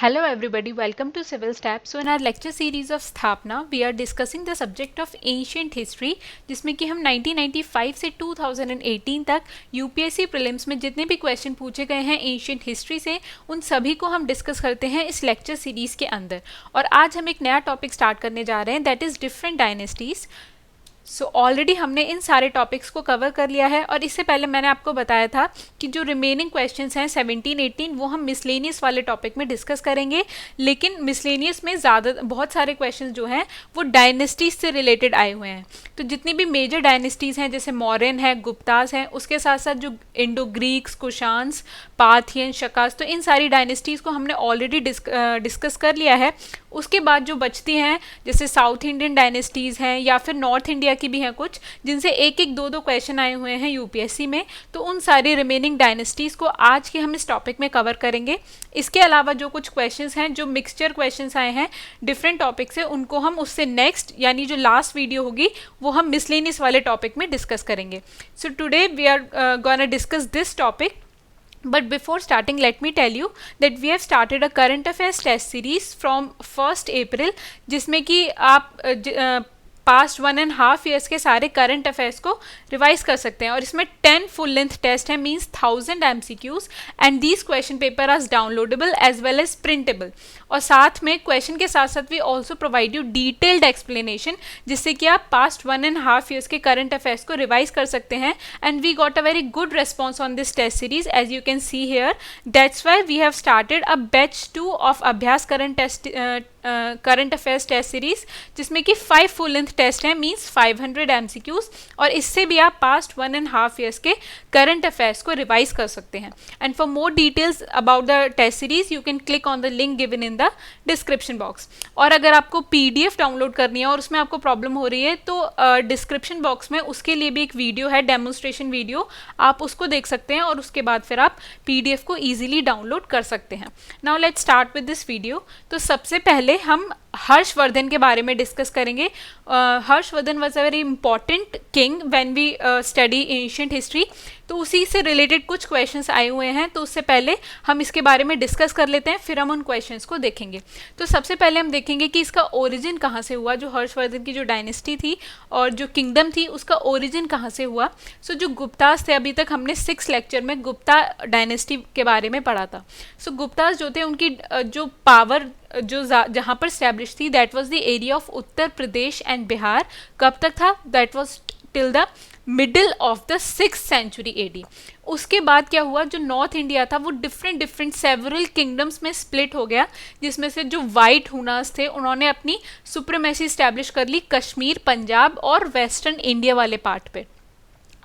Hello everybody, welcome to Civil Step. So in our lecture series of Sthapna, we are discussing the subject of ancient history, जिसमें कि हम 1995 से 2018 तक UPSC prelims में जितने भी क्वेश्चन पूछे गए हैं एंशियंट हिस्ट्री से, उन सभी को हम डिस्कस करते हैं इस लेक्चर सीरीज के अंदर। और आज हम एक नया टॉपिक स्टार्ट करने जा रहे हैं, that is different dynasties. So already हमने इन सारे टॉपिक्स को कवर कर लिया है और इससे पहले मैंने आपको बताया था कि जो रिमेनिंग क्वेश्चंस हैं 17-18 वो हम मिसलेनियस वाले टॉपिक में डिस्कस करेंगे, लेकिन मिसलेनियस में बहुत सारे क्वेश्चंस जो हैं वो डायनेस्टीज से रिलेटेड आए हुए हैं। तो जितनी भी मेजर डायनेस्टीज़ हैं जैसे मौर्यन है, गुप्तास हैं, उसके साथ साथ जो इंडो ग्रीक्स, कुशान्स, पाथियन, शकास, तो इन सारी डायनेस्टीज़ को हमने ऑलरेडी डिस्कस कर लिया है। उसके बाद जो बचती हैं जैसे साउथ इंडियन डायनेस्टीज़ हैं या फिर नॉर्थ इंडिया की भी हैं कुछ, जिनसे एक एक दो क्वेश्चन आए हुए हैं यूपीएससी में, तो उन सारी रिमेनिंग डायनेस्टीज़ को आज के हम इस टॉपिक में कवर करेंगे। इसके अलावा जो कुछ क्वेश्चंस हैं, जो मिक्सचर क्वेश्चंस आए हैं डिफरेंट टॉपिक से, उनको हम उससे नेक्स्ट यानी जो लास्ट वीडियो होगी वो हम मिसलेनियस वाले टॉपिक में डिस्कस करेंगे। So today we are gonna discuss this topic. But before starting, let me tell you that we have started a current affairs test series from 1st April, जिसमें कि आप past 1.5 years के सारे current affairs को revise कर सकते हैं। और इसमें 10 फुल लेंथ टेस्ट है, means 1000 MCQs, and these question paper are downloadable as well as printable. और साथ में क्वेश्चन के साथ साथ we also provide you detailed explanation, जिससे कि आप पास्ट 1.5 ईयर्स के करंट अफेयर्स को रिवाइज कर सकते हैं। And we got a very good response on this test series as you can see here. That's why we have started a batch 2 of Abhyas current affairs test series, जिसमें कि 5 full length test हैं, means 500 MCQs, और इससे भी आप past 1.5 years के current affairs को revise कर सकते हैं। And for more details about the test series you can click on the link given in the description box. और अगर आपको PDF डाउनलोड करनी है और उसमें आपको प्रॉब्लम हो रही है, तो डिस्क्रिप्शन बॉक्स में उसके लिए भी एक वीडियो है, डेमोन्स्ट्रेशन वीडियो, आप उसको देख सकते हैं और उसके बाद फिर आप PDF को ईजिली डाउनलोड कर सकते हैं। Now let's start with this video. तो सबसे पहले हम हर्षवर्धन के बारे में डिस्कस करेंगे। Harshavardhana was a very important king when we study ancient history, तो उसी से रिलेटेड कुछ क्वेश्चंस आए हुए हैं। तो उससे पहले हम इसके बारे में डिस्कस कर लेते हैं, फिर हम उन क्वेश्चंस को देखेंगे। तो सबसे पहले हम देखेंगे कि इसका ओरिजिन कहाँ से हुआ, जो हर्षवर्धन की जो डायनेस्टी थी और जो किंगडम थी उसका ओरिजिन कहाँ से हुआ। सो जो गुप्तास थे, अभी तक हमने 6 लेक्चर में गुप्ता डायनेस्टी के बारे में पढ़ा था। सो गुप्तास जो थे उनकी जो पावर जो जहाँ पर स्टैब्लिश थी, that was the area of Uttar Pradesh and Bihar. कब तक था? That was till the middle of the 6th century AD। उसके बाद क्या हुआ, जो नॉर्थ इंडिया था वो डिफरेंट सेवरल किंगडम्स में स्प्लिट हो गया, जिसमें से जो वाइट हुनास थे उन्होंने अपनी सुप्रीमेसी स्टैब्लिश कर ली कश्मीर, पंजाब और वेस्टर्न इंडिया वाले पार्ट पे।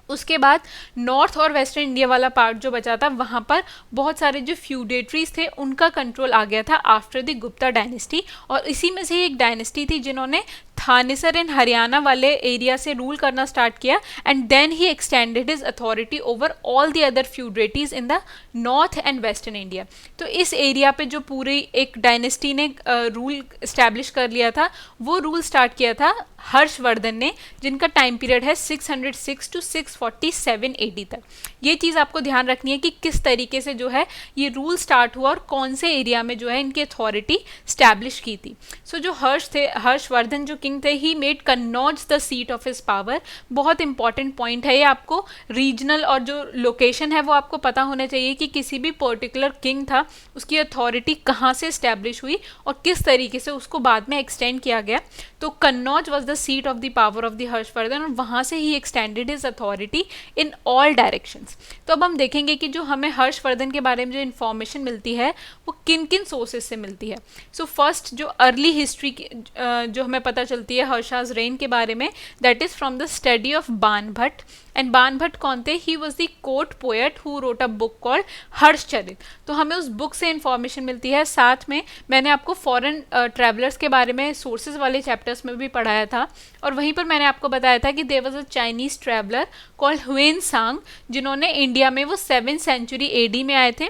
उसके बाद नॉर्थ और वेस्टर्न इंडिया वाला पार्ट जो बचा था, वहाँ पर बहुत सारे जो फ्यूडेटरीज थे उनका कंट्रोल आ गया था आफ्टर द गुप्ता डायनेस्टी। और इसी में से एक डायनेस्टी थी जिन्होंने थानेसर इन हरियाणा वाले एरिया से रूल करना स्टार्ट किया, and then he extended his authority over all the other feudatories in the north and western India. तो इस एरिया पे जो पूरी एक डायनेस्टी ने रूल इस्टेब्लिश कर लिया था, वो रूल स्टार्ट किया था हर्षवर्धन ने, जिनका टाइम पीरियड है 606 टू 647 AD तक। ये चीज़ आपको ध्यान रखनी है कि किस तरीके से जो है ये रूल स्टार्ट हुआ और कौन से एरिया में जो है इनकी अथॉरिटी स्टैब्लिश की थी। सो जो हर्षवर्धन जो किंग थे, he made Kannauj the seat of his power. बहुत इंपॉर्टेंट पॉइंट है ये, आपको रीजनल और जो लोकेशन है वो आपको पता होना चाहिए कि किसी भी पर्टिकुलर किंग था उसकी अथॉरिटी कहाँ से स्टैब्लिश हुई और किस तरीके से उसको बाद में एक्सटेंड किया गया। तो Kannauj was the seat of the power of the Harshvardhan, और वहाँ से ही extended his authority in all directions. तो अब हम देखेंगे कि जो हमें हर्षवर्धन के बारे में जो इन्फॉर्मेशन मिलती है वो किन किन सोर्सेज से मिलती है। सो फर्स्ट जो अर्ली हिस्ट्री जो हमें पता चलती है हर्षाज रेन के बारे में, that is from the study of Banabhatta. And Banabhatta कौन थे? ही was the court poet who wrote a book called Harshacharita. तो हमें उस बुक से इंफॉर्मेशन मिलती है। साथ में मैंने आपको फॉरेन ट्रैवलर्स के बारे में सोर्सेज वाले चैप्टर्स में भी पढ़ाया था, और वहीं पर मैंने आपको बताया था कि there was a Chinese traveller called Hiuen Tsang, जिन्होंने इंडिया में वो 7th century AD में आए थे।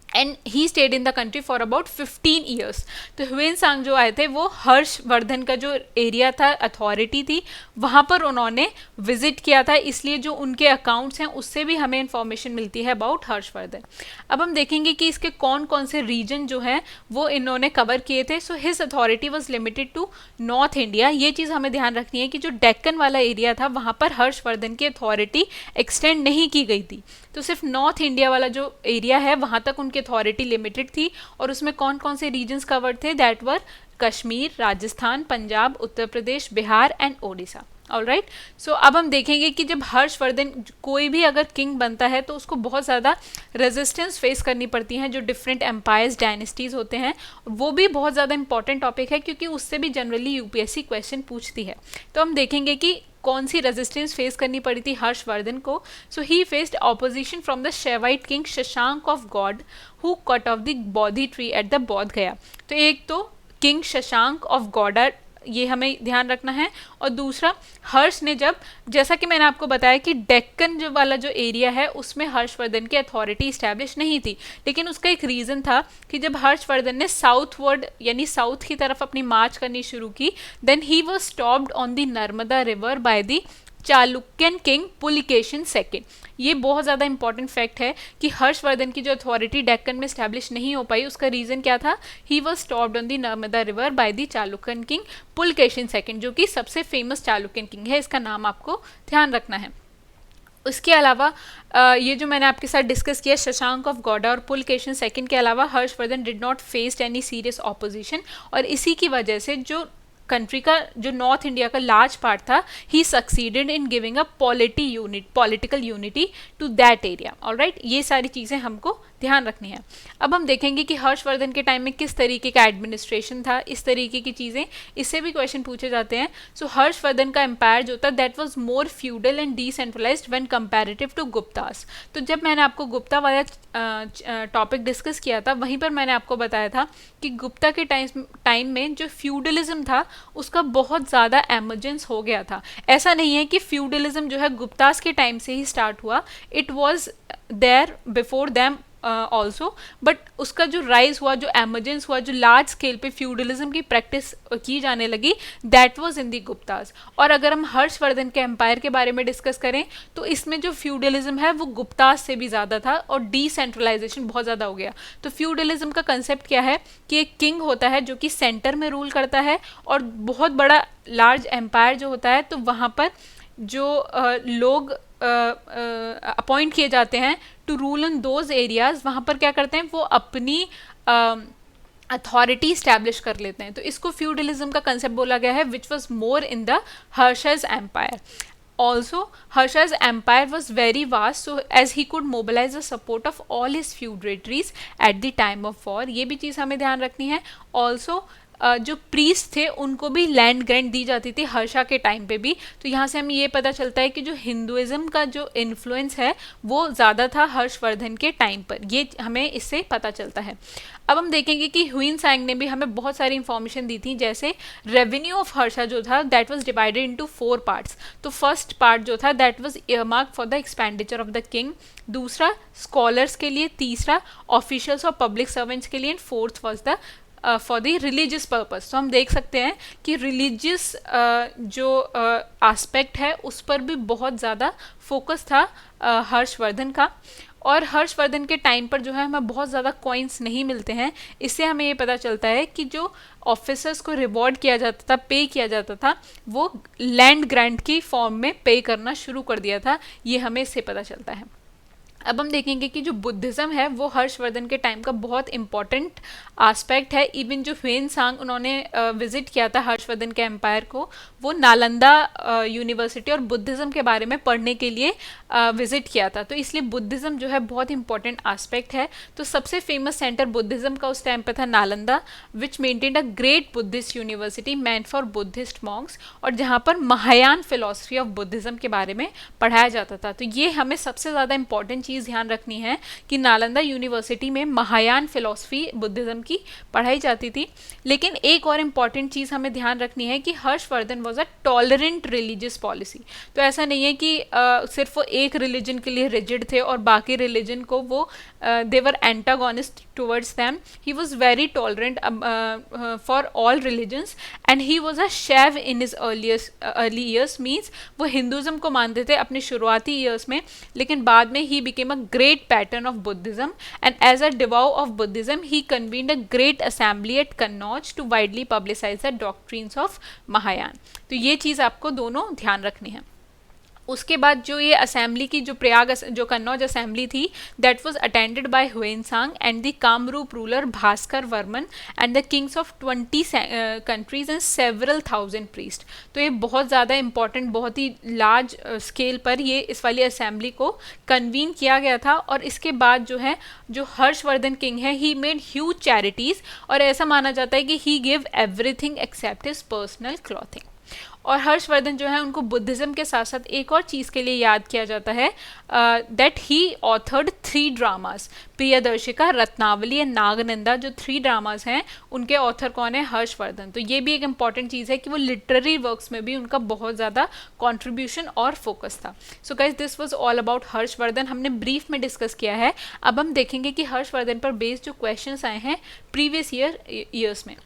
And he stayed in the country for about 15 years. तो ह्वेनसांग जो आए थे वो हर्षवर्धन का जो एरिया था, अथॉरिटी थी, वहाँ पर उन्होंने विजिट किया था, इसलिए जो उनके अकाउंट्स हैं उससे भी हमें इंफॉर्मेशन मिलती है अबाउट हर्षवर्धन। अब हम देखेंगे कि इसके कौन कौन से रीजन जो हैं वो इन्होंने कवर किए थे। So his authority was limited to north India. ये चीज़ हमें ध्यान रखनी है कि जो डेक्कन वाला एरिया था वहाँ पर हर्षवर्धन की अथॉरिटी एक्सटेंड नहीं की गई थी, तो सिर्फ नॉर्थ इंडिया वाला जो एरिया है वहाँ तक उनकी अथॉरिटी लिमिटेड थी। और उसमें कौन कौन से रीजन्स कवर्ड थे, that were Kashmir, Rajasthan, Punjab, Uttar Pradesh, Bihar and Odisha. Alright, so अब हम देखेंगे कि जब हर्षवर्धन कोई भी अगर किंग बनता है तो उसको बहुत ज़्यादा रेजिस्टेंस फेस करनी पड़ती हैं, जो डिफरेंट एम्पायर्स, डायनेस्टीज होते हैं। वो भी बहुत ज़्यादा इंपॉर्टेंट टॉपिक है क्योंकि उससे भी जनरली यूपीएससी क्वेश्चन पूछती है। तो हम देखेंगे कि कौन सी रेजिस्टेंस फेस करनी पड़ी थी हर्षवर्धन को। So he faced opposition from the Shaivite king Shashank of Gaur who cut off the Bodhi tree at the Bodh Gaya. तो एक तो किंग शशांक ऑफ गौड़ा, ये हमें ध्यान रखना है। और दूसरा, हर्ष ने जब, जैसा कि मैंने आपको बताया कि डेक्कन जो वाला जो एरिया है उसमें हर्षवर्धन की अथॉरिटी इस्टेब्लिश नहीं थी, लेकिन उसका एक रीज़न था कि जब हर्षवर्धन ने साउथवर्ड यानी साउथ की तरफ अपनी मार्च करनी शुरू की, then he was stopped on the Narmada river by the Chalukyan king Pulakeshin second. ये बहुत ज़्यादा इंपॉर्टेंट फैक्ट है कि हर्षवर्धन की जो अथॉरिटी डेक्कन में स्टैब्लिश नहीं हो पाई, उसका रीज़न क्या था, ही was stopped on the Narmada river by the Chalukyan king Pulakeshin second, जो कि सबसे फेमस चालुक्यन किंग है। इसका नाम आपको ध्यान रखना है। उसके अलावा ये जो मैंने आपके साथ डिस्कस किया शशांक ऑफ गौड़ा और पुलकेशिन सेकेंड के अलावा, Harshvardhan did not faced any serious opposition, और इसी की वजह से जो कंट्री का जो नॉर्थ इंडिया का लार्ज पार्ट था, he succeeded in giving a political unity to that area. Alright, ये सारी चीज़ें हमको ध्यान रखनी है। अब हम देखेंगे कि हर्षवर्धन के टाइम में किस तरीके का एडमिनिस्ट्रेशन था, इस तरीके की चीज़ें, इससे भी क्वेश्चन पूछे जाते हैं। सो हर्षवर्धन का एम्पायर जो था that was more feudal and decentralised when comparative to Guptas. तो जब मैंने आपको गुप्ता वाला टॉपिक डिस्कस किया था, वहीं पर मैंने आपको बताया था कि गुप्ता के टाइम में जो फ्यूडलिज्म था उसका बहुत ज़्यादा एमर्जेंस हो गया था। ऐसा नहीं है कि फ्यूडलिज्म जो है गुप्तास के टाइम से ही स्टार्ट हुआ, it was there before them also, but उसका जो राइज हुआ, जो एमर्जेंस हुआ, जो लार्ज स्केल पे फ्यूडलिज्म की प्रैक्टिस की जाने लगी, that was in the Guptas. और अगर हम हर्षवर्धन के एम्पायर के बारे में डिस्कस करें तो इसमें जो फ्यूडलिज्म है वो गुप्तास से भी ज़्यादा था और डिसेंट्रलाइजेशन बहुत ज़्यादा हो गया। तो फ्यूडलिज्म का कंसेप्ट क्या है कि एक किंग होता है जो कि सेंटर में रूल करता है, और बहुत बड़ा लार्ज एम्पायर जो होता है तो वहाँ पर जो लोग अपॉइंट किए जाते हैं to rule in those areas, वहाँ पर क्या करते हैं, वो अपनी अथॉरिटी स्टैब्लिश कर लेते हैं। तो इसको फ्यूडलिज्म का कंसेप्ट बोला गया है, which was more in the Harsha's empire. Also, Harsha's empire was very vast, so as he could mobilize the support of all his feudatories at the time of war. ये भी चीज़ हमें ध्यान रखनी है। Also, जो प्रीस्ट थे उनको भी लैंड ग्रांट दी जाती थी हर्षा के टाइम पे भी। तो यहाँ से हमें ये पता चलता है कि जो हिंदुइज्म का जो इन्फ्लुएंस है वो ज़्यादा था हर्षवर्धन के टाइम पर, ये हमें इससे पता चलता है। अब हम देखेंगे कि ह्वेनसांग ने भी हमें बहुत सारी इंफॉर्मेशन दी थी, जैसे रेवेन्यू ऑफ हर्षा जो था that was divided into 4 parts. तो फर्स्ट पार्ट जो था that was earmarked for the expenditure of the king, दूसरा स्कॉलर्स के लिए, तीसरा ऑफिशियल्स और पब्लिक सर्वेंट्स के लिए, and fourth was the for the religious purpose. तो हम देख सकते हैं कि रिलीजियस जो एस्पेक्ट है उस पर भी बहुत ज़्यादा फोकस था हर्षवर्धन का। और हर्षवर्धन के टाइम पर जो है हमें बहुत ज़्यादा कॉइन्स नहीं मिलते हैं, इससे हमें ये पता चलता है कि जो ऑफिसर्स को रिवॉर्ड किया जाता था, पे किया जाता था, वो लैंड ग्रांट की फॉर्म में पे करना शुरू कर दिया था, ये हमें इससे पता चलता है। अब हम देखेंगे कि जो बुद्धिज़्म है वो हर्षवर्धन के टाइम का बहुत इंपॉर्टेंट एस्पेक्ट है। इवन जो ह्वेनसांग उन्होंने विजिट किया था हर्षवर्धन के एम्पायर को, वो नालंदा यूनिवर्सिटी और बुद्धिज़्म के बारे में पढ़ने के लिए विजिट किया था। तो इसलिए बुद्धिज़्म जो है बहुत इंपॉर्टेंट एस्पेक्ट है। तो सबसे फेमस सेंटर बुद्धिज़्म का उस टाइम पर था Nalanda, which maintained a great Buddhist university meant for Buddhist monks, और जहाँ पर महायान फिलोसफी ऑफ बुद्धिज़्म के बारे में पढ़ाया जाता था। तो ये हमें सबसे ज़्यादा इंपॉर्टेंट चीज़ ध्यान रखनी है कि नालंदा यूनिवर्सिटी में महायान फिलॉसफी बुद्धिज़्म की पढ़ाई जाती थी। लेकिन एक और इम्पॉर्टेंट चीज़ हमें ध्यान रखनी है कि Harshvardhan was a tolerant religious policy. तो ऐसा नहीं है कि सिर्फ वो एक रिलीजन के लिए रिजिड थे और बाकी रिलीजन को वो they were antagonist towards them. He was very tolerant for all religions and he was a Shaiva in his early years. Means वो हिंदुज़म को मानते थे अपने शुरुआती ईयर्स में, लेकिन बाद में he became a great patron of Buddhism and as a devout of Buddhism he convened a great assembly at Kannauj to widely publicise the doctrines of Mahayana. तो ये चीज़ आपको दोनों ध्यान रखनी है। उसके बाद जो ये असेंबली की जो कन्नौज असेंबली थी that was attended by Hiuen Tsang and the Kamarupa ruler Bhaskara Varman and the kings of 20 countries and several thousand priest. तो ये बहुत ज़्यादा इंपॉर्टेंट, बहुत ही लार्ज स्केल पर ये इस वाली असेंबली को कन्वीन किया गया था। और इसके बाद जो हर्षवर्धन किंग है ही मेड ह्यूज चैरिटीज़ और ऐसा माना जाता है कि he give everything except his personal clothing. और हर्षवर्धन जो है उनको बुद्धिज्म के साथ साथ एक और चीज़ के लिए याद किया जाता है that he authored 3 dramas, Priyadarshika, Ratnavali and Nagananda. जो 3 ड्रामास हैं उनके ऑथर कौन है? हर्षवर्धन। तो ये भी एक इंपॉर्टेंट चीज़ है कि वो लिटरेरी वर्क्स में भी उनका बहुत ज़्यादा कॉन्ट्रीब्यूशन और फोकस था। So guys this was all about Harshvardhan. हमने ब्रीफ में डिस्कस किया है। अब हम देखेंगे कि हर्षवर्धन पर बेस्ड जो क्वेश्चंस आए हैं प्रीवियस ईयर्स में।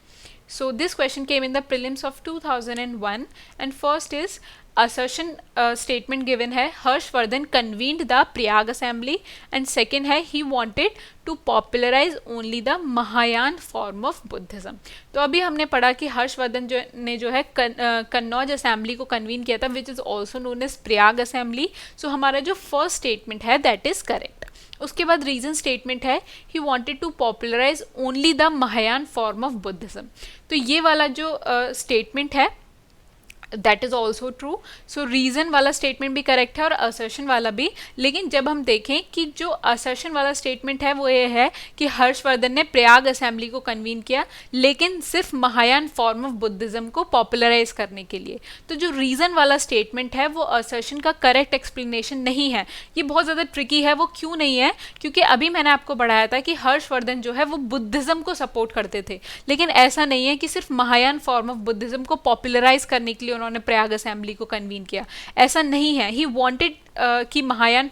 So this question came in the prelims of 2001 and first is assertion statement given है Harshvardhan convened the Prayag assembly and second है he wanted to popularize only the Mahayan form of Buddhism। तो अभी हमने पढ़ा कि हर्षवर्धन ने Kannauj assembly को convene किया था which is also known as Prayag assembly. So हमारा जो फर्स्ट स्टेटमेंट है दैट इज करेक्ट। उसके बाद रीजन स्टेटमेंट है he wanted to popularise only the Mahayana form of Buddhism. तो ये वाला जो स्टेटमेंट है that is also true. So reason वाला स्टेटमेंट भी करेक्ट है और असर्शन वाला भी। लेकिन जब हम देखें कि जो असर्शन वाला स्टेटमेंट है वो ये है कि हर्षवर्धन ने प्रयाग असेंबली को कन्वीन किया लेकिन सिर्फ महायान फॉर्म ऑफ बुद्धिज्म को पॉपुलराइज करने के लिए। तो जो रीज़न वाला स्टेटमेंट है वो असर्शन का करेक्ट एक्सप्लेनेशन नहीं है। ये बहुत ज़्यादा ट्रिकी है। वो क्यों नहीं है? क्योंकि अभी मैंने आपको बढ़ाया था कि हर्षवर्धन जो है वो बुद्धिज्म को सपोर्ट करते थे, लेकिन ऐसा नहीं है कि सिर्फ महायान फॉर्म ऑफ बुद्धिज्म को पॉपुलराइज करने के लिए उन्होंने प्रयाग असेंबली को कन्वीन किया। ऐसा नहीं है। ही वांटेड कि महायान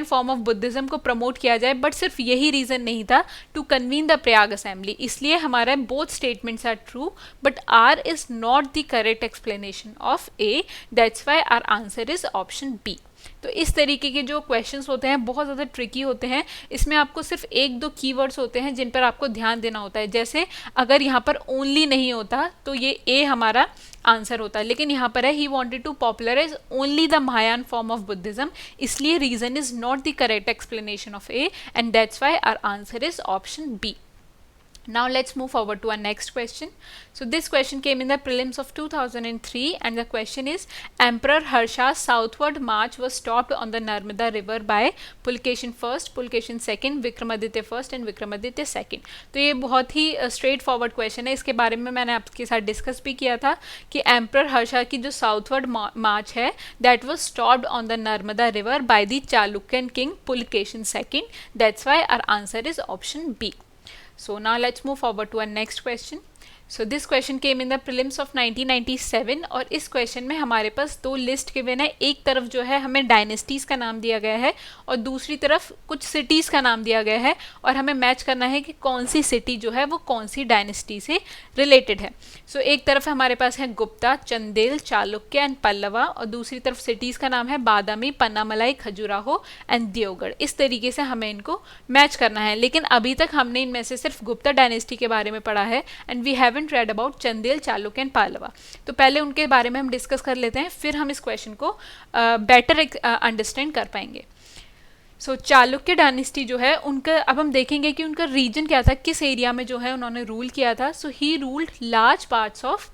फॉर्म ऑफ बुद्धिज्म को प्रमोट किया जाए, बट सिर्फ यही रीजन नहीं था to convene the Prayag assembly. इसलिए हमारा both statements are true but R is not the correct explanation of A. That's why our answer is option B. तो इस तरीके के जो क्वेश्चंस होते हैं बहुत ज़्यादा ट्रिकी होते हैं। इसमें आपको सिर्फ 1-2 कीवर्ड्स होते हैं जिन पर आपको ध्यान देना होता है। जैसे अगर यहाँ पर ओनली नहीं होता तो ये ए हमारा आंसर होता है, लेकिन यहाँ पर है he wanted to popularise only the Mahayana form of Buddhism. इसलिए reason is not the correct explanation of A and that's why our answer is option B. Now let's move forward to our next question. So this question came in the prelims of 2003 and the question is Emperor Harsha's southward march was stopped on the Narmada river by Pulketion first, Pulketion second, Vikramaditya first and Vikramaditya second। तो ये बहुत ही straight forward question है। इसके बारे में मैंने आपके साथ डिस्कस भी किया था कि एम्परर हर्षा की जो साउथवर्ड मार्च है that was stopped on the Narmada river by the Chalukyan king Pulakeshin second. That's why our answer is option B. So now let's move forward to our next question. So this question came in the prelims of 1997 और इस क्वेश्चन में हमारे पास 2 list given है। एक तरफ जो है हमें डायनेस्टीज़ का नाम दिया गया है और दूसरी तरफ कुछ सिटीज़ का नाम दिया गया है और हमें मैच करना है कि कौन सी सिटी जो है वो कौन सी डायनेस्टी से रिलेटेड है। सो एक तरफ हमारे पास है गुप्ता, चंदेल, चालुक्य एंड पल्लवा और दूसरी तरफ सिटीज़ का नाम है बादामी, पन्नामलाई, खजुराहो एंड दियोगढ़। इस तरीके से हमें इनको मैच करना है। लेकिन अभी तक हमने इनमें से सिर्फ गुप्ता डायनेस्टी के बारे में पढ़ा है and we haven't read about Chandela, Chalukya and Pallava. तो पहले उनके बारे में हम डिस्कस कर लेते हैं, फिर हम इस क्वेश्चन को बेटर अंडरस्टैंड कर पाएंगे। सो चालुक्य डायनेस्टी जो है उनका अब हम देखेंगे कि उनका रीजन क्या था, किस एरिया में जो है उन्होंने रूल किया था। So he ruled large parts of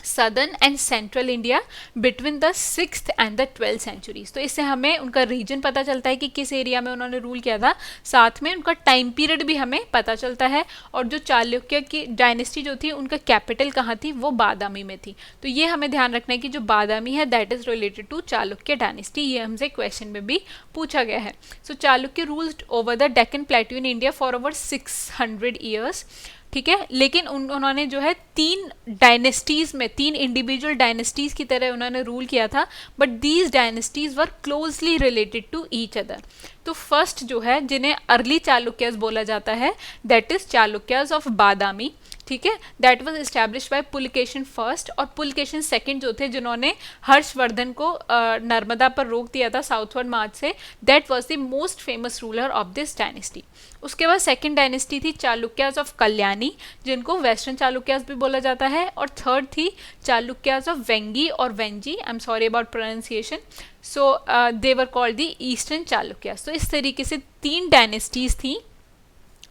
southern and central India between the 6th and the 12th centuries. तो इससे हमें उनका रीजन पता चलता है कि किस एरिया में उन्होंने रूल किया था, साथ में उनका टाइम पीरियड भी हमें पता चलता है, और जो चालुक्य की डायनेस्टी जो थी उनका कैपिटल कहाँ थी, वो बादामी में थी। तो ये हमें ध्यान रखना है कि जो बादामी है that is related to Chalukya dynasty, ये हमसे क्वेश्चन में भी पूछा गया है। So Chalukya ruled over the Deccan plateau in India for over 600 years, ठीक है। लेकिन उन्होंने जो है 3 डायनेस्टीज में, 3 इंडिविजुअल डायनेस्टीज की तरह उन्होंने रूल किया था, but these dynasties were closely related to each other. तो फर्स्ट जो है जिन्हें अर्ली चालुक्यस बोला जाता है that is Chalukyas of Badami, ठीक है। That was established by Pulakeshin first, और पुलकेशन सेकंड जो थे जिन्होंने हर्षवर्धन को नर्मदा पर रोक दिया था साउथवर्ड मार्च से, that was the most famous ruler of this dynasty. उसके बाद सेकंड डायनेस्टी थी चालुक्यास ऑफ कल्याणी, जिनको वेस्टर्न चालुक्यास भी बोला जाता है, और थर्ड थी चालुक्यास ऑफ वेंगी और Venzy, I am sorry about pronunciation, so they were called the eastern Chalukyas. तो इस तरीके से 3 डायनेस्टीज थी,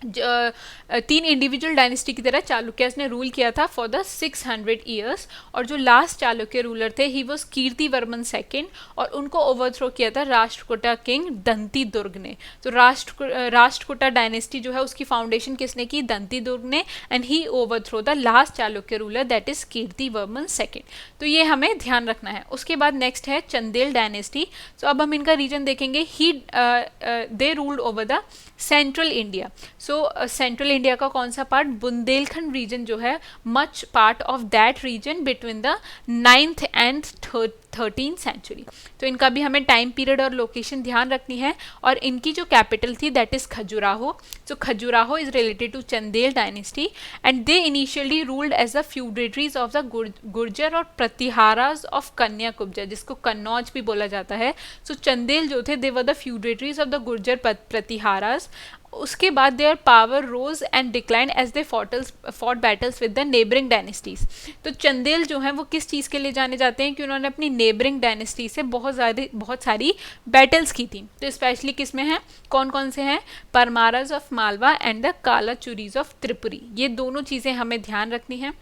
3 इंडिविजुअल डायनेस्टी की तरह चालुक्यास ने रूल किया था फॉर द 600 ईयर्स। और जो लास्ट चालुक्य रूलर थे ही वॉज कीर्तिवर्मन सेकेंड, और उनको ओवरथ्रो किया था राष्ट्रकूटा किंग दंती दुर्ग ने। तो राष्ट्रकूटा डायनेस्टी जो है उसकी फाउंडेशन किसने की, दंती दुर्ग ने, and he overthrow the last Chalukya ruler that is Kirtivarman second. तो ये हमें ध्यान रखना है। उसके बाद नेक्स्ट है चंदेल डायनेस्टी। तो अब हम इनका रीजन देखेंगे। He they ruled over the central India. So central India का कौन सा पार्ट, बुंदेलखंड रीजन जो है, much part of that region between the 9th and 13th century. तो इनका भी हमें टाइम पीरियड और लोकेशन ध्यान रखनी है। और इनकी जो कैपिटल थी that is Khajuraho. So Khajuraho is related to Chandela dynasty, and they initially ruled as the feudatories of the Gurjara और प्रतिहाराज ऑफ कन्याकुब्जा, जिसको कन्नौज भी बोला जाता है। सो चंदेल जो थे they were the feudatories of the Gurjara Pratiharas. उसके बाद their power rose and decline as they fought battles with the neighbouring dynasties. तो चंदेल जो हैं वो किस चीज़ के लिए जाने जाते हैं कि उन्होंने अपनी नेबरिंग डायनेस्टी से बहुत सारी बैटल्स की थी। तो स्पेशली किस में हैं, कौन कौन से हैं, Paramaras of Malwa and the Kalachuris of Tripuri. ये दोनों चीज़ें हमें ध्यान रखनी हैं।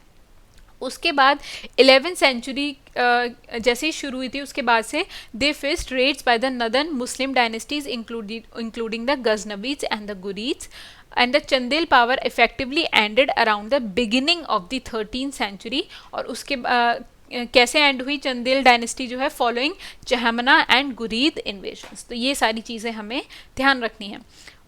उसके बाद 11th सेंचुरी जैसे ही शुरू हुई थी उसके बाद से they faced raids by the northern Muslim dynasties including the Ghaznavids and the गुरीज, and the Chandela power effectively ended around the beginning of the 13th century. और उसके कैसे एंड हुई चंदेल डायनेस्टी जो है, following Chahamana and Ghurid invasions. तो ये सारी चीज़ें हमें ध्यान रखनी है।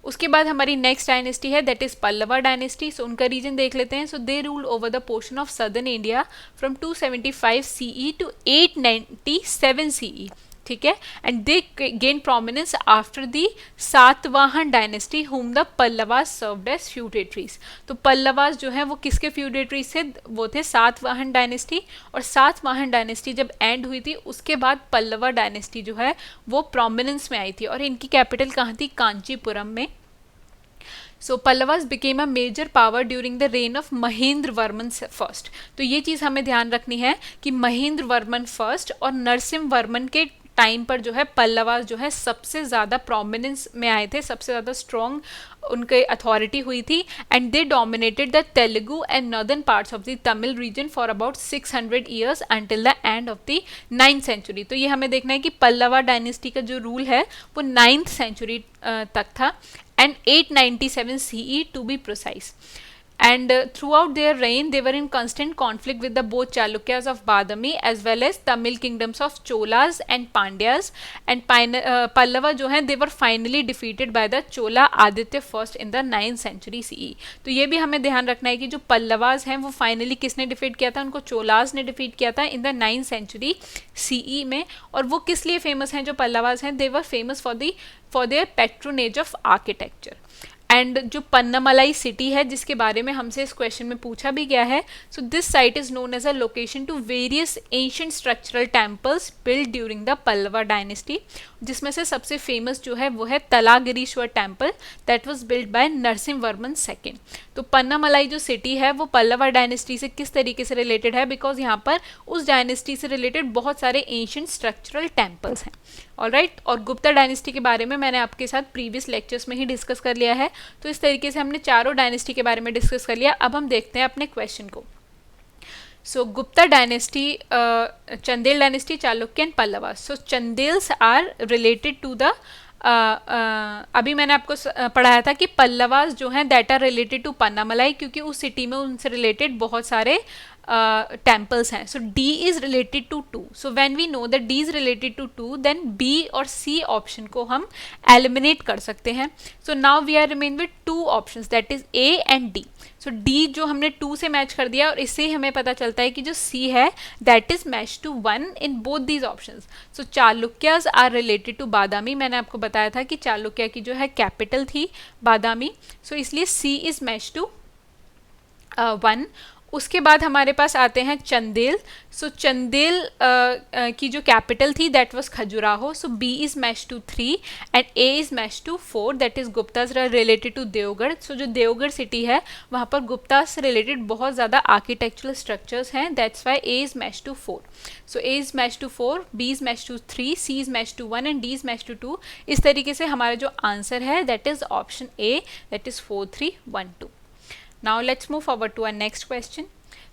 उसके बाद हमारी नेक्स्ट डायनेस्टी है that is Pallava dynasty. So उनका रीजन देख लेते हैं। So they rule over the portion of southern India from 275 CE to 897 CE, ठीक है। And they gain prominence after the Satavahana dynasty whom the Pallavas served as feudatories. तो पल्लवास जो है वो किसके फ्यूडेटरीज थे, वो थे सातवाहन डायनेस्टी। और सातवाहन डायनेस्टी जब एंड हुई थी उसके बाद पल्लवा डायनेस्टी जो है वो प्रोमिनेंस में आई थी, और इनकी कैपिटल कहाँ थी, कांचीपुरम में। So Pallavas became a major power during the reign of Mahendra Varman first. तो ये चीज़ हमें ध्यान रखनी है कि महेंद्र वर्मन फर्स्ट और नरसिम्हा वर्मन के टाइम पर जो है पल्लवास जो है सबसे ज़्यादा प्रोमिनेंस में आए थे, सबसे ज़्यादा स्ट्रॉन्ग उनकी अथॉरिटी हुई थी। And they dominated the Telugu and northern parts of the Tamil region for about 600 years until the end of the 9th century. तो ये हमें देखना है कि पल्लवा डायनेस्टी का जो रूल है वो 9th सेंचुरी तक था, and 897 CE to be precise. And throughout their reign, they were in constant conflict with the both Chalukyas of Badami as well as Tamil kingdoms of Cholas and Pandyas. And Pallava जो हैं they were finally defeated by the Chola Aditya first in the 9th century CE. तो ये भी हमें ध्यान रखना है कि जो पल्लवास हैं वो फाइनली किसने डिफीट किया था, उनको चोलास ने डिफीट किया था in the 9th century CE में। और वो किस लिए फेमस हैं जो पल्लवास हैं, they were famous for their patronage of architecture. And जो पन्नामलाई सिटी है जिसके बारे में हमसे इस क्वेश्चन में पूछा भी गया है, so this site is known as a location to various ancient structural temples build during the Pallava dynasty, जिसमें से सबसे फेमस जो है वो है Talagirishvara temple that was build by Narasimha Varman second. तो पन्नामलाई जो सिटी है वो पल्लवा डायनेस्टी से किस तरीके से रिलेटेड है, बिकॉज यहाँ पर उस डायनेस्टी से रिलेटेड बहुत सारे एंशिएंट स्ट्रक्चरल टेम्पल्स हैं। ऑलराइट, और गुप्ता डायनेस्टी के बारे में मैंने आपके साथ प्रीवियस लेक्चर्स में ही डिस्कस कर लिया है। तो इस तरीके से हमने चारों डायनेस्टी के बारे में डिस्कस कर लिया। अब हम देखते हैं अपने क्वेश्चन को। So Gupta dynasty, Chandel dynasty, Chalukya and Pallava. So Chandels are related to the अभी मैंने आपको पढ़ाया था कि पल्लवास जो हैं दैट आर रिलेटेड टू पन्नामलाई, क्योंकि उस सिटी में उनसे रिलेटेड बहुत सारे टेम्पल्स हैं. So D is related to two. So when we know that D is related to two, then B और सी ऑप्शन को हम एलिमिनेट कर सकते हैं. So now we are remain with two options, that is A and D. So D जो हमने 2 से match कर दिया और इससे हमें पता चलता है कि जो सी है that is match to 1 in both these options. So Chalukyas are related to Badami. मैंने आपको बताया था कि चालुक्या की जो है कैपिटल थी बादामी. सो इसलिए सी इज मैच टू 1. उसके बाद हमारे पास आते हैं चंदेल. सो चंदेल की जो कैपिटल थी that was Khajuraho. So B is match to 3 and A is match to 4, that is Guptas related to Deogarh. सो जो देवगढ़ सिटी है वहाँ पर गुप्तास से रिलेटेड बहुत ज़्यादा आर्किटेक्चरल स्ट्रक्चर्स हैं, that's why A is match to 4. So A is match to 4, B is match to 3, C is match to 1 and D is match to 2. इस तरीके से हमारा जो आंसर है that is option A, that is 4 3 1 2. Now let's move forward to our next question.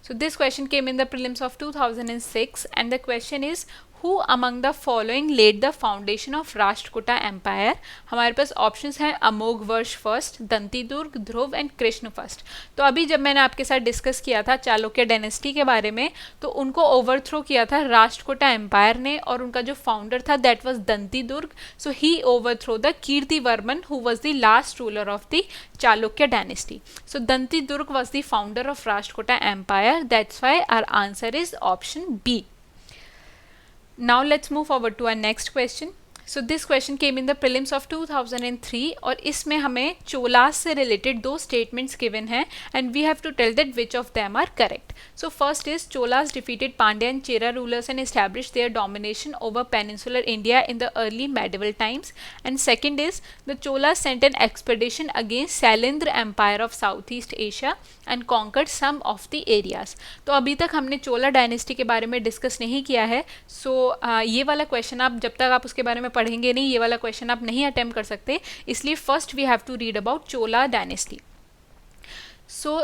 So this question came in the prelims of 2006 and the question is, who among the following laid the foundation of Rashtrakuta empire? हमारे पास options हैं अमोघ वर्ष first, Danti Durg, Dhruv and Krishna first. तो अभी जब मैंने आपके साथ डिस्कस किया था चालुक्य डायनेस्टी के बारे में, तो उनको ओवरथ्रो किया था राष्ट्रकूटा एम्पायर ने और उनका जो फाउंडर था that was Dantidurga. So he overthrow the Kirtivarman who was the last ruler of the Chalukya dynasty. So Dantidurga was the founder of Rashtrakuta empire, that's why our answer is option B. Now let's move forward to our next question. So this question came in the prelims of 2003 और इसमें हमें चोलास से related 2 statements given हैं and we have to tell that which of them are correct. So first is Cholas defeated Pandya and Chera rulers and established their domination over peninsular India in the early medieval times. And second is the Cholas sent an expedition against Sailendra Empire of Southeast Asia and conquered some of the areas. तो अभी तक हमने चोला dynasty के बारे में discuss नहीं किया है. सो ये वाला क्वेश्चन आप जब तक आप उसके बारे में पढ़ेंगे नहीं, ये वाला क्वेश्चन आप नहीं अटेम्प्ट कर सकते. इसलिए first we have to read about Chola dynasty. So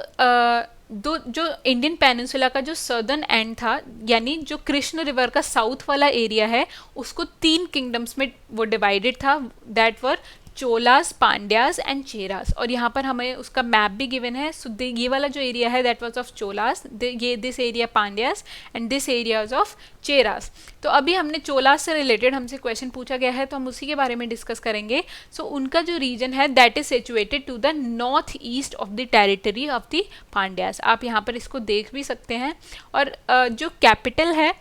जो इंडियन पेनिनसुला का जो सदर्न एंड था, यानी जो कृष्ण रिवर का साउथ वाला एरिया है, उसको 3 किंगडम्स में वो डिवाइडेड था, that were Cholas, Pandyas and Cheras. और यहाँ पर हमें उसका मैप भी गिवन है. सो ये वाला जो एरिया है दैट वाज ऑफ चोलास, ये this area Pandyas and this area was of Cheras. तो अभी हमने चोलास से रिलेटेड हमसे क्वेश्चन पूछा गया है तो हम उसी के बारे में डिस्कस करेंगे. सो उनका जो रीजन है that is situated to the north east of the territory of the Pandyas. आप यहाँ पर इसको देख भी सकते हैं. और जो कैपिटल है,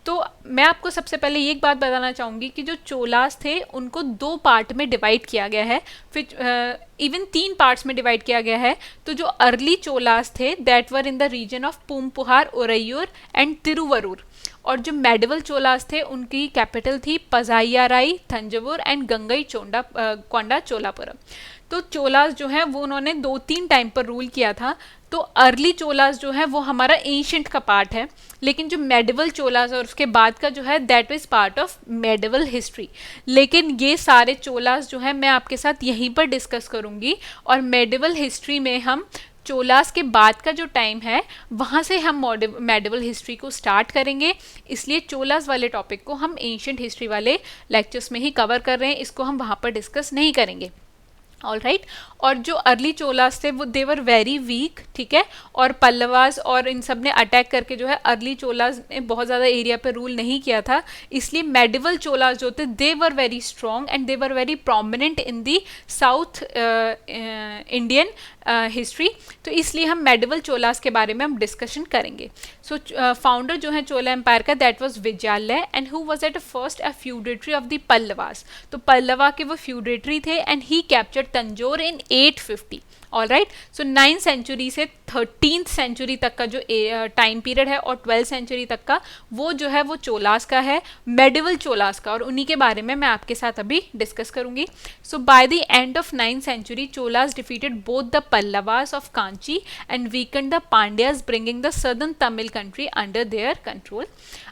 तो मैं आपको सबसे पहले ये एक बात बताना चाहूँगी कि जो चोलास थे उनको 2 पार्ट में डिवाइड किया गया है, फिर इवन 3 पार्ट्स में डिवाइड किया गया है. तो जो अर्ली चोलास थे that were in the region of Poompuhar, Uraiyur and Thiruvarur. और जो मेडिवल चोलास थे उनकी कैपिटल थी पजाइयाराई, थंजवुर एंड गंगई कोंडा चोलापुरम. तो चोलास जो है वो उन्होंने 2-3 टाइम पर रूल किया था. तो अर्ली चोलास जो है वो हमारा एंशिएंट का पार्ट है, लेकिन जो मेडिवल चोलास और उसके बाद का जो है that is part of medieval history. लेकिन ये सारे चोलास जो है मैं आपके साथ यहीं पर डिस्कस करूँगी और मेडिवल हिस्ट्री में हम चोलास के बाद का जो टाइम है वहाँ से हम मेडिवल हिस्ट्री को स्टार्ट करेंगे. इसलिए चोलास वाले टॉपिक को हम एंशिएंट हिस्ट्री वाले लेक्चर्स में ही कवर कर रहे हैं, इसको हम वहाँ पर डिस्कस नहीं करेंगे. All right. और जो अर्ली चोलास थे वो देवर वेरी वीक, ठीक है. और पल्लवास और इन सब ने अटैक करके जो है अर्ली चोलास ने बहुत ज़्यादा एरिया पे रूल नहीं किया था. इसलिए मेडिवल चोलास जो थे they were very strong and they were very prominent in the south Indian history. तो इसलिए हम मेडिवल चोलास के बारे में हम डिस्कशन करेंगे. सो फाउंडर जो है चोला एम्पायर का that was Vijayalaya and who was at first a feudatory of the Pallavas. तो पल्लवा के वो फ्यूडेटरी थे and he captured Tanjore in 850. All right. So 9th century से 13th सेंचुरी तक का जो टाइम पीरियड है और 12th सेंचुरी तक का वो जो है वो चोलास का है, मेडिवल चोलास का, और उन्हीं के बारे में मैं आपके साथ अभी डिस्कस करूंगी. So by the end of 9th century Cholas defeated both the Pallavas of Kanchi and weakened the Pandyas, bringing the southern Tamil country under their control.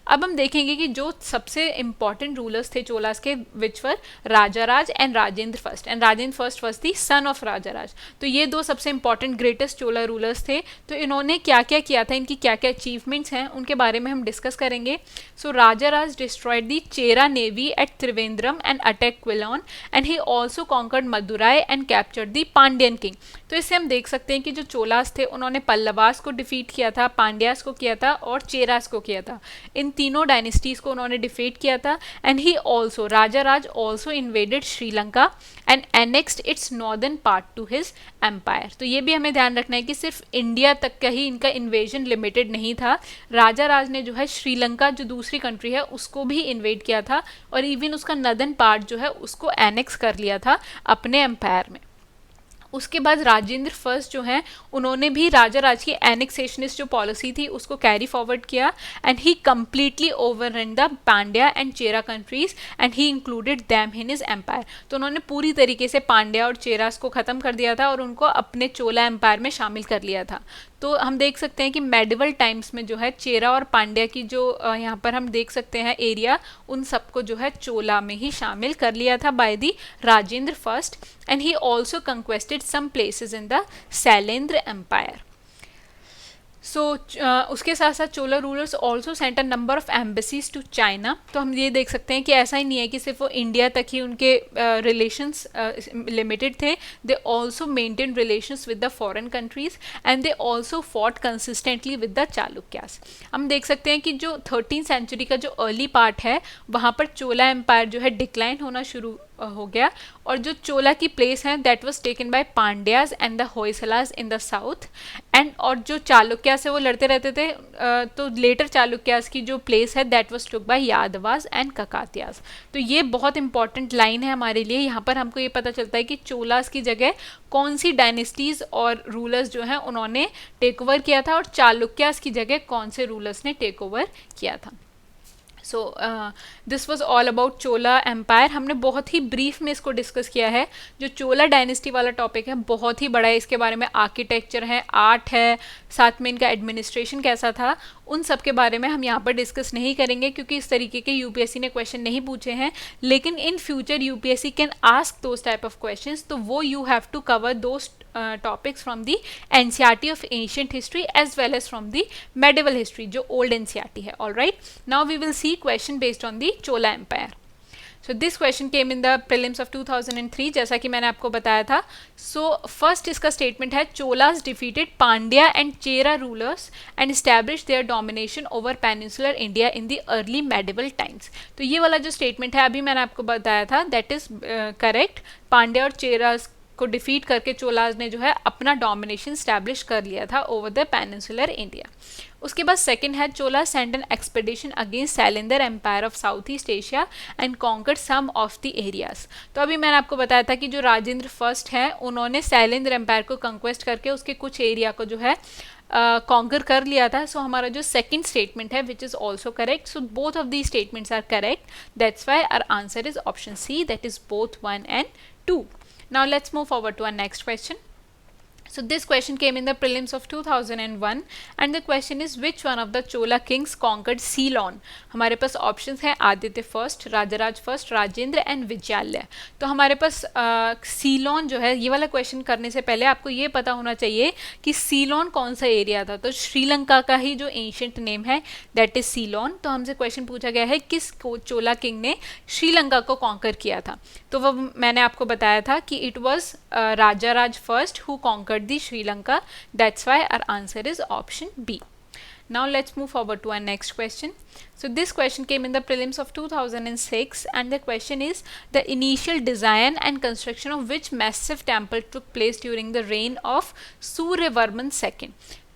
अब हम देखेंगे कि जो सबसे इंपॉर्टेंट रूलर्स थे चोलास के, which were Rajaraja and Rajendra first, and Rajendra first was the son of Rajaraja. तो ये दो सबसे इंपॉर्टेंट ग्रेटेस्ट चोला रूलर्स थे. तो इन्होंने क्या क्या किया था, इनकी क्या क्या अचीवमेंट्स हैं, उनके बारे में हम डिस्कस करेंगे. So Rajaraja destroyed the Chera navy at Trivandrum and attack Quilon, and he also conquered Madurai and captured the Pandyan king. तो इससे हम देख सकते हैं कि जो चोलास थे उन्होंने पल्लवास को डिफीट किया था, पांड्यास को किया था और चेरास को किया था. इन तीनों डायनेस्टीज को उन्होंने डिफीट किया था. And he also, Rajaraja also invaded Sri Lanka and annexed its northern part to his empire. तो ये भी हमें ध्यान रखना है कि सिर्फ इंडिया तक का ही इनका इन्वेजन लिमिटेड नहीं था. राजाराज ने जो है श्रीलंका जो दूसरी कंट्री है उसको भी इन्वेड किया था और इवन उसका नॉर्दर्न पार्ट जो है उसको एनेक्स कर लिया था अपने एम्पायर में. उसके बाद राजेंद्र फर्स्ट जो हैं उन्होंने भी राजाराज की एनेक्सेशनिस्ट जो पॉलिसी थी उसको कैरी फॉरवर्ड किया. And he completely overran the Pandya and Chera countries and he included them in his empire. तो उन्होंने पूरी तरीके से पांड्या और चेरास को ख़त्म कर दिया था और उनको अपने चोला एम्पायर में शामिल कर लिया था. तो हम देख सकते हैं कि मेडिवल टाइम्स में जो है चेरा और पांड्या की जो यहाँ पर हम देख सकते हैं एरिया, उन सबको जो है चोला में ही शामिल कर लिया था by the Rajendra first. And he also conquested some places in the Shailendra empire. So उसके साथ साथ Chola rulers also sent a number of embassies to China. तो हम ये देख सकते हैं कि ऐसा ही नहीं है कि सिर्फ वो इंडिया तक ही उनके रिलेशंस लिमिटेड थे. They also maintain relations with the foreign countries and they also fought consistently with the Chalukyas. हम देख सकते हैं कि जो 13th सेंचुरी का जो अर्ली पार्ट है वहाँ पर चोला एम्पायर जो है डिक्लाइन होना शुरू हो गया और जो चोला की प्लेस है that was taken by Pandyas and the होयसलास in the south. And और जो चालुक्या से वो लड़ते रहते थे तो लेटर चालुक्यास की जो प्लेस है that was took by Yadavas and Kakatiyas. तो ये बहुत इंपॉर्टेंट लाइन है हमारे लिए. यहाँ पर हमको ये पता चलता है कि चोलास की जगह कौन सी डायनेस्टीज और रूलर्स जो हैं उन्होंने टेक ओवर किया था और चालुक्यास की जगह कौन से रूलर्स ने टेक ओवर किया था. So this was all about Chola empire. हमने बहुत ही ब्रीफ में इसको डिस्कस किया है. जो चोला डायनेस्टी वाला टॉपिक है बहुत ही बड़ा है. इसके बारे में आर्किटेक्चर है, आर्ट है, साथ में इनका एडमिनिस्ट्रेशन कैसा था, उन सब के बारे में हम यहाँ पर डिस्कस नहीं करेंगे क्योंकि इस तरीके के यूपीएससी ने क्वेश्चन नहीं पूछे हैं. लेकिन in future UPSC can ask those type of questions. तो वो you have to cover those topics from the NCERT of ancient history as well as from the medieval history जो old NCERT है. All right, now we will see question based on the Chola Empire. So this question came in the prelims of 2003 जैसा कि मैंने आपको बताया था. So first इसका statement है Cholas defeated Pandya and Chera rulers and established their domination over peninsular India in the early medieval times. तो ये वाला जो statement है अभी मैंने आपको बताया था that is correct. पांड्या और चेरा को डिफीट करके चोलाज ने जो है अपना डोमिनेशन स्टैब्लिश कर लिया था ओवर द पेनिनसुलर इंडिया. उसके बाद सेकंड है Chola send an expedition against Shailendra empire of south east Asia and conquered some of the areas. तो अभी मैंने आपको बताया था कि जो राजेंद्र फर्स्ट है उन्होंने शैलेंद्र एम्पायर को कंक्वेस्ट करके उसके कुछ एरिया को जो है कॉन्कर कर लिया था. सो हमारा जो सेकंड स्टेटमेंट है which is also correct. So both of the statements are correct. That's why our answer is option C, that is both 1 and 2. Now let's move forward to our next question. So this question came in the prelims of 2001 and the question is which one of the Chola kings conquered Ceylon? हमारे पास options हैं Aditya first, Rajaraja first, Rajendra and Vijayalaya. तो हमारे पास Ceylon जो है, ये वाला question करने से पहले आपको ये पता होना चाहिए कि सीलोन कौन सा एरिया था. तो श्रीलंका का ही जो एंशियंट नेम है दैट इज सीलोन. तो हमसे क्वेश्चन पूछा गया है किस चोला किंग ने श्रीलंका को कॉन्कर किया था. तो वो मैंने आपको बताया था कि it was Rajaraja first who conquer the Sri Lanka. That's why our answer is option B. Now let's move forward to our next question. So this question came in the prelims of 2006 and the question is the initial design and construction of which massive temple took place during the reign of Suryavarman II.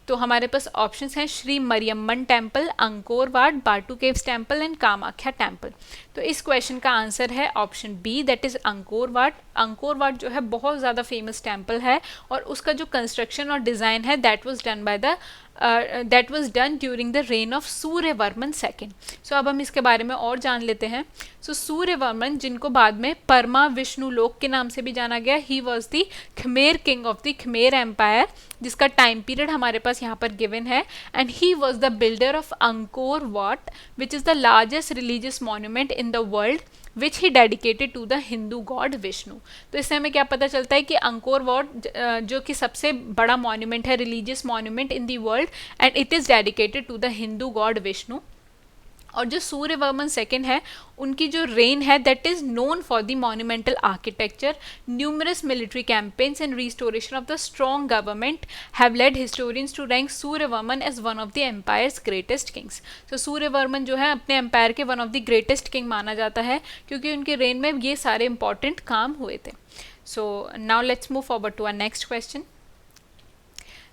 तो हमारे पास options हैं Shri Mariamman temple, Angkor Wat, Batu Caves temple and Kamakhya temple. तो इस question का answer है option B, that is Angkor Wat. Angkor Wat जो है बहुत ज़्यादा फेमस टेम्पल है और उसका जो कंस्ट्रक्शन और डिज़ाइन है that was done by the that was done during the reign of Suryavarman second. So अब हम इसके बारे में और जान लेते हैं। सो सूर्यवर्मन, जिनको बाद में परमा विष्णु लोक के नाम से भी जाना गया, he was the Khmer king of the Khmer empire, जिसका टाइम पीरियड हमारे पास यहाँ पर गिवन है, and he was the builder of Angkor Wat which is the largest religious monument in the world which he dedicated to the Hindu god Vishnu. तो इससे हमें क्या पता चलता है कि अंकोर वाट जो कि सबसे बड़ा मॉन्यूमेंट है, religious monument in the world, and it is dedicated to the Hindu god Vishnu. और जो सूर्यवर्मन सेकेंड है, उनकी जो रेन है that is known for the monumental architecture, numerous military campaigns and restoration of the strong government have led historians to rank Suryavarman as one of the empire's greatest kings. तो सूर्यवर्मन जो है अपने एम्पायर के one of the greatest king माना जाता है, क्योंकि उनके रेन में ये सारे इंपॉर्टेंट काम हुए थे। So now let's move forward to our next question.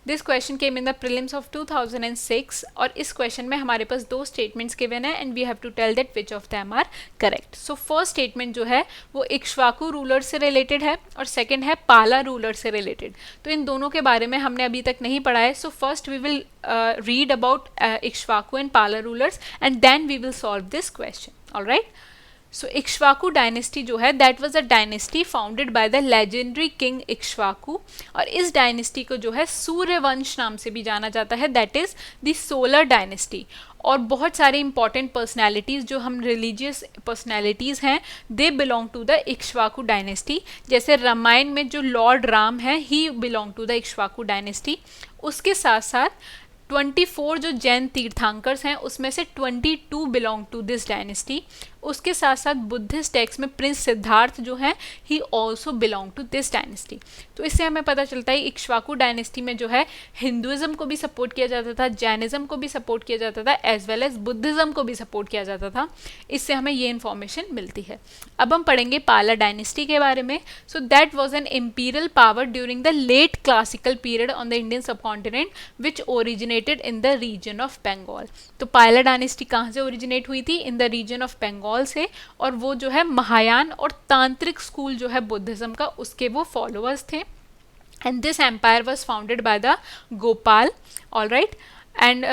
This question came in the prelims of 2006 और इस क्वेश्चन में हमारे पास दो स्टेटमेंट्स गिवन है and we have to tell that which of them are correct. So first statement जो है वो इक्ष्वाकु रूलर से रिलेटेड है और सेकंड है पाला रूलर से रिलेटेड। तो इन दोनों के बारे में हमने अभी तक नहीं पढ़ा है। So first we will read about Ikshvaku and Pala rulers and then we will solve this question. Alright, so Ikshvaku dynasty जो है that was a dynasty founded by the legendary king Ikshvaku, और इस डायनेस्टी को जो है सूर्यवंश नाम से भी जाना जाता है, that is the solar dynasty. और बहुत सारे इंपॉर्टेंट पर्सनैलिटीज़ जो हम रिलीजियस पर्सनैलिटीज़ हैं they belong to the Ikshvaku dynasty. जैसे रामायण में जो लॉर्ड राम है he belong to the Ikshvaku dynasty. उसके साथ साथ 24 जो जैन तीर्थंकर्स हैं उसमें से 22 बिलोंग टू दिस डायनेस्टी। उसके साथ साथ बुद्धिस्ट टेक्स्ट में प्रिंस सिद्धार्थ जो हैं ही also belong to this dynasty. तो इससे हमें पता चलता है इक्ष्वाकु डायनेस्टी में जो है हिंदुइज्म को भी सपोर्ट किया जाता था, जैनिज्म को भी सपोर्ट किया जाता था, एज वेल एज बुद्धिज्म को भी सपोर्ट किया जाता था। इससे हमें ये इन्फॉर्मेशन मिलती है। अब हम पढ़ेंगे पाला डायनेस्टी के बारे में। So that was an imperial power during the late classical period on the Indian subcontinent which originated in the region of Bengal. तो पाला डायनेस्टी कहाँ से ओरिजिनेट हुई थी? In the region of Bengal से, और वो जो है महायान और तांत्रिक स्कूल जो है बुद्धिज्म का उसके वो फॉलोअर्स थे। And this empire was founded by the Gopal. Alright, and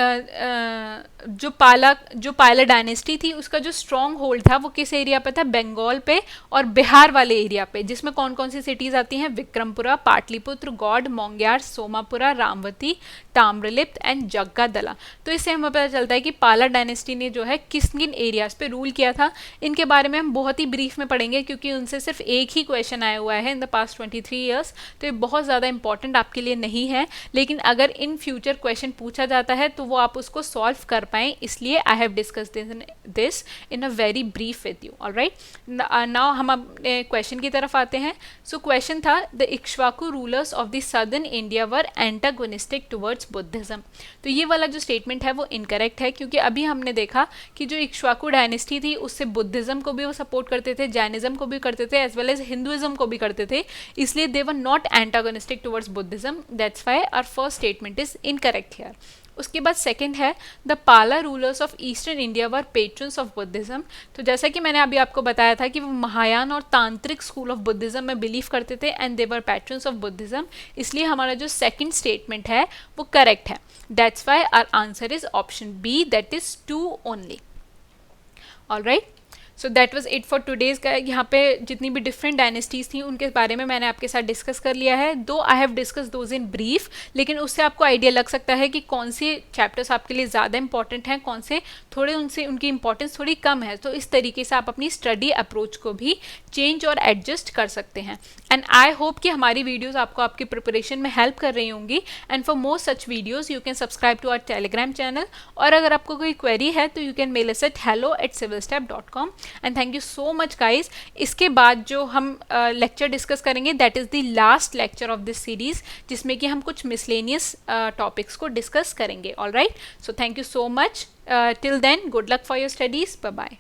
जो पाला डायनेस्टी थी उसका जो स्ट्रॉन्ग होल्ड था वो किस एरिया पे था? बंगाल पे और बिहार वाले एरिया पे, जिसमें कौन कौन सी सिटीज़ आती हैं? विक्रमपुरा, पाटलिपुत्र, गौड़, मोंग्यार, सोमापुरा, रामवती, ताम्रलिप्त एंड जग्गादला। तो इससे हमें पता चलता है कि पाला डायनेस्टी ने जो है किस किन एरियाज पे रूल किया था। इनके बारे में हम बहुत ही ब्रीफ में पढ़ेंगे क्योंकि उनसे सिर्फ एक ही क्वेश्चन आया हुआ है इन द पास्ट 23 ईयर्स, तो ये बहुत ज़्यादा इंपॉर्टेंट आपके लिए नहीं है। लेकिन अगर इन फ्यूचर क्वेश्चन पूछा जाता है तो वो आप उसको सॉल्व कर पाएँ, इसलिए I have discuss this in a very brief with you. Alright, now हम अपने क्वेश्चन की तरफ आते हैं। सो क्वेश्चन था the Ikshvaku rulers of the southern India were antagonistic towards Buddhism. तो ये वाला जो स्टेटमेंट है वो इनकरेक्ट है, क्योंकि अभी हमने देखा कि जो इक्ष्वाकु डायनेस्टी थी उससे बुद्धिज्म को भी वो सपोर्ट करते थे, जैनिज्म को भी करते थे, एज वेल एज हिंदुइज्म को भी करते थे, इसलिए they were not antagonistic towards Buddhism. That's why our first statement is incorrect here. उसके बाद सेकंड है the Pala rulers of eastern India were patrons of Buddhism. तो जैसा कि मैंने अभी आपको बताया था कि वो महायान और तांत्रिक स्कूल ऑफ बुद्धिज्म में बिलीव करते थे and they were patrons of Buddhism, इसलिए हमारा जो सेकंड स्टेटमेंट है वो करेक्ट है। That's why our answer is option B, that is 2 only. Alright, so that was it for today's का। यहाँ पे जितनी भी डिफरेंट डायनेस्टीज़ थी उनके बारे में मैंने आपके साथ डिस्कस कर लिया है। दो I have discuss those in brief, लेकिन उससे आपको आइडिया लग सकता है कि कौन से चैप्टर्स आपके लिए ज़्यादा इंपॉर्टेंट हैं, कौन से थोड़े उनसे उनकी इंपॉर्टेंस थोड़ी कम है। तो इस तरीके से आप अपनी स्टडी अप्रोच को भी चेंज और एडजस्ट कर सकते हैं। एंड आई होप कि हमारी वीडियोज़ आपको आपकी प्रिपरेशन में हेल्प कर रही होंगी। And for more such videos you can subscribe to our Telegram channel, और अगर आपको कोई क्वेरी है तो you can mail us at hello@civilstep.com। And thank you so much guys. इसके बाद जो हम लेक्चर डिस्कस करेंगे that is the last lecture of this series, जिसमें कि हम कुछ मिसलेनियस टॉपिक्स को डिस्कस करेंगे। Alright, so thank you so much. Till then, good luck for your studies. Bye bye.